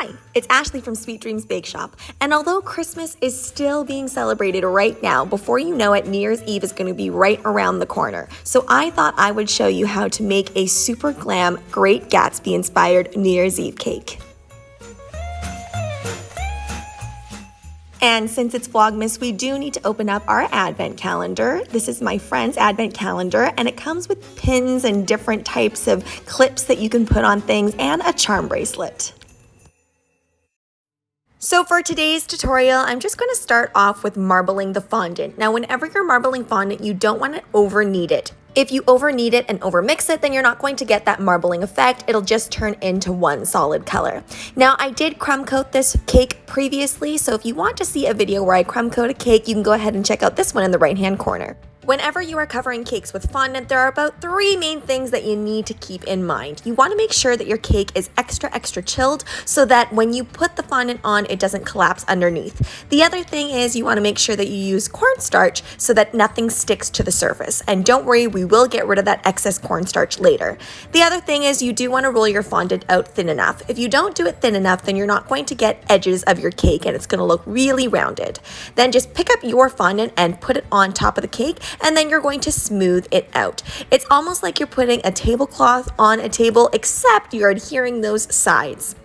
Hi, it's Ashleigh from Sweet Dreams Bake Shop, and although Christmas is still being celebrated right now, before you know it, New Year's Eve is going to be right around the corner. So I thought I would show you how to make a super glam, Great Gatsby inspired New Year's Eve cake. And since it's Vlogmas, we do need to open up our advent calendar. This is my friend's advent calendar, and it comes with pins and different types of clips that you can put on things and a charm bracelet. So for today's tutorial, I'm just going to start off with marbling the fondant. Now, whenever you're marbling fondant, you don't want to over knead it. If you over knead it and over mix it, then you're not going to get that marbling effect. It'll just turn into one solid color. Now, I did crumb coat this cake previously, so if you want to see a video where I crumb coat a cake, you can go ahead and check out this one in the right-hand corner. Whenever you are covering cakes with fondant, there are about 3 main things that you need to keep in mind. You want to make sure that your cake is extra chilled so that when you put the fondant on, it doesn't collapse underneath. The other thing is you want to make sure that you use cornstarch so that nothing sticks to the surface. And don't worry, we will get rid of that excess cornstarch later. The other thing is you do want to roll your fondant out thin enough. If you don't do it thin enough, then you're not going to get edges of your cake and it's going to look really rounded. Then just pick up your fondant and put it on top of the cake, and then you're going to smooth it out. It's almost like you're putting a tablecloth on a table, except you're adhering those sides.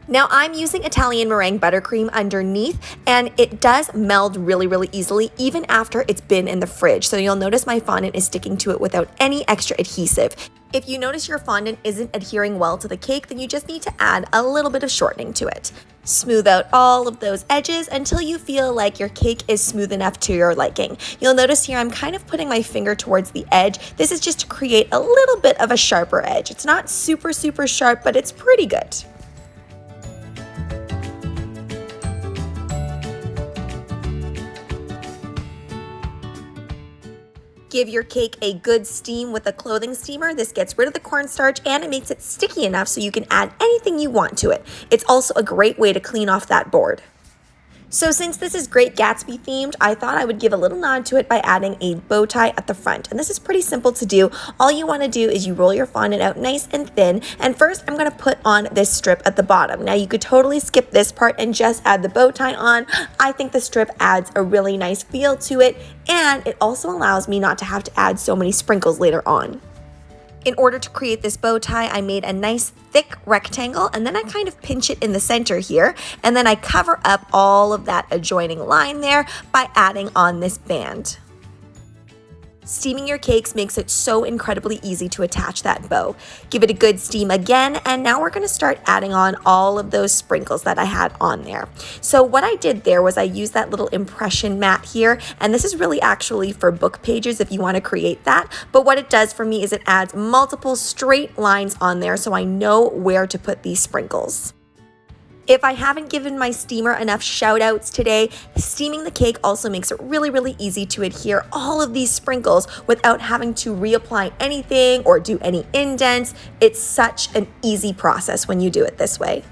Now I'm using Italian meringue buttercream underneath, and it does meld really easily even after it's been in the fridge. So you'll notice my fondant is sticking to it without any extra adhesive. If you notice your fondant isn't adhering well to the cake, then you just need to add a little bit of shortening to it. Smooth out all of those edges until you feel like your cake is smooth enough to your liking. You'll notice here I'm kind of putting my finger towards the edge. This is just to create a little bit of a sharper edge. It's not super sharp, but it's pretty good. Give your cake a good steam with a clothing steamer. This gets rid of the cornstarch and it makes it sticky enough so you can add anything you want to it. It's also a great way to clean off that board. So since this is Great Gatsby themed, I thought I would give a little nod to it by adding a bow tie at the front. And this is pretty simple to do. All you want to do is you roll your fondant out nice and thin. And first I'm going to put on this strip at the bottom. Now you could totally skip this part and just add the bow tie on. I think the strip adds a really nice feel to it, and it also allows me not to have to add so many sprinkles later on. In order to create this bow tie, I made a nice thick rectangle, and then I kind of pinch it in the center here, and then I cover up all of that adjoining line there by adding on this band. Steaming your cakes makes it so incredibly easy to attach that bow. Give it a good steam again, and now we're going to start adding on all of those sprinkles that I had on there. So what I did there was I used that little impression mat here, and this is really actually for book pages if you want to create that. But what it does for me is it adds multiple straight lines on there so I know where to put these sprinkles. If I haven't given my steamer enough shout outs today, steaming the cake also makes it really easy to adhere all of these sprinkles without having to reapply anything or do any indents. It's such an easy process when you do it this way.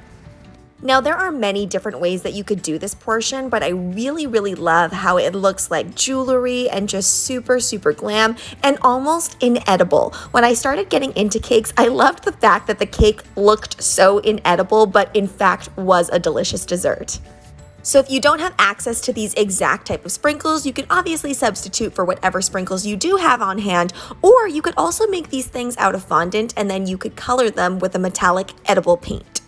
Now there are many different ways that you could do this portion, but I really love how it looks like jewelry and just super glam and almost inedible. When I started getting into cakes, I loved the fact that the cake looked so inedible, but in fact was a delicious dessert. So if you don't have access to these exact type of sprinkles, you can obviously substitute for whatever sprinkles you do have on hand, or you could also make these things out of fondant and then you could color them with a metallic edible paint.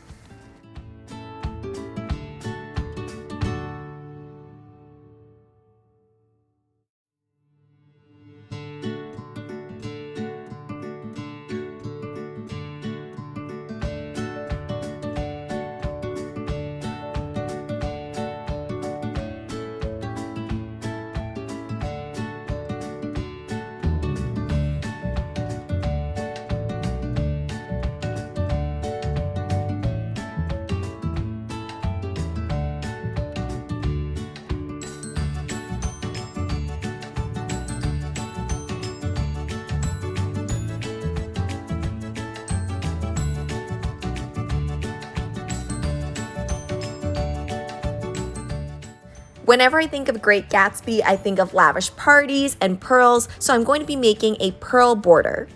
Whenever I think of Great Gatsby, I think of lavish parties and pearls, so I'm going to be making a pearl border.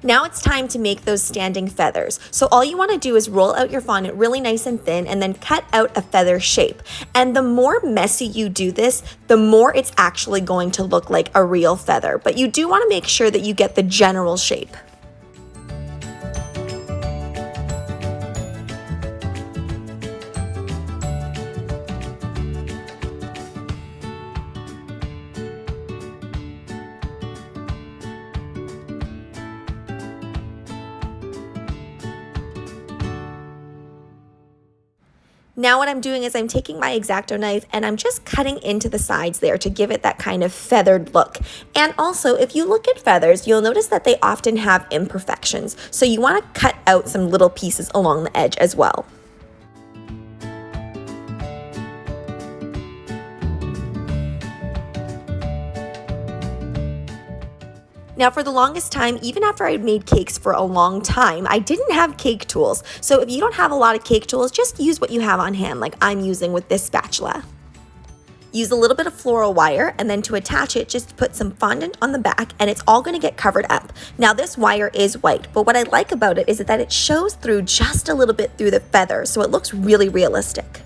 Now it's time to make those standing feathers. So all you want to do is roll out your fondant really nice and thin and then cut out a feather shape. And the more messy you do this, the more it's actually going to look like a real feather. But you do want to make sure that you get the general shape. Now what I'm doing is I'm taking my X-Acto knife and I'm just cutting into the sides there to give it that kind of feathered look. And also, if you look at feathers, you'll notice that they often have imperfections. So you want to cut out some little pieces along the edge as well. Now for the longest time, even after I'd made cakes for a long time, I didn't have cake tools. So if you don't have a lot of cake tools, just use what you have on hand, like I'm using with this spatula. Use a little bit of floral wire, and then to attach it, just put some fondant on the back, and it's all gonna get covered up. Now this wire is white, but what I like about it is that it shows through just a little bit through the feather, so it looks really realistic.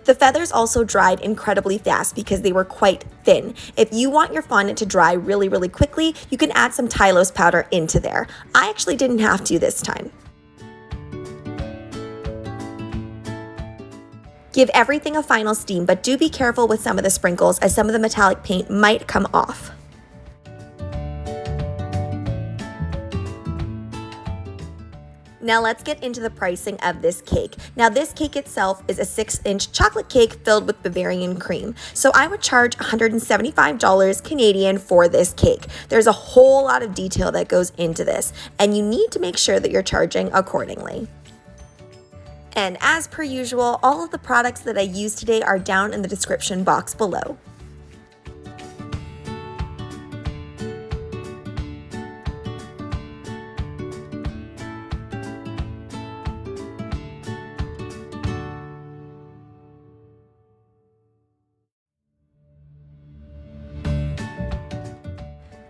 The feathers also dried incredibly fast because they were quite thin. If you want your fondant to dry really quickly, you can add some tylose powder into there. I actually didn't have to this time. Give everything a final steam, but do be careful with some of the sprinkles as some of the metallic paint might come off. Now let's get into the pricing of this cake. Now this cake itself is a 6-inch chocolate cake filled with Bavarian cream. So I would charge $175 Canadian for this cake. There's a whole lot of detail that goes into this, and you need to make sure that you're charging accordingly. And as per usual, all of the products that I used today are down in the description box below.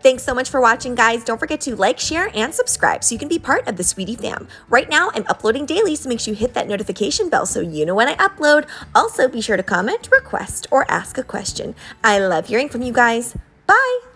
Thanks so much for watching, guys. Don't forget to like, share, and subscribe so you can be part of the Sweetie fam. Right now, I'm uploading daily, so make sure you hit that notification bell so you know when I upload. Also, be sure to comment, request, or ask a question. I love hearing from you guys. Bye!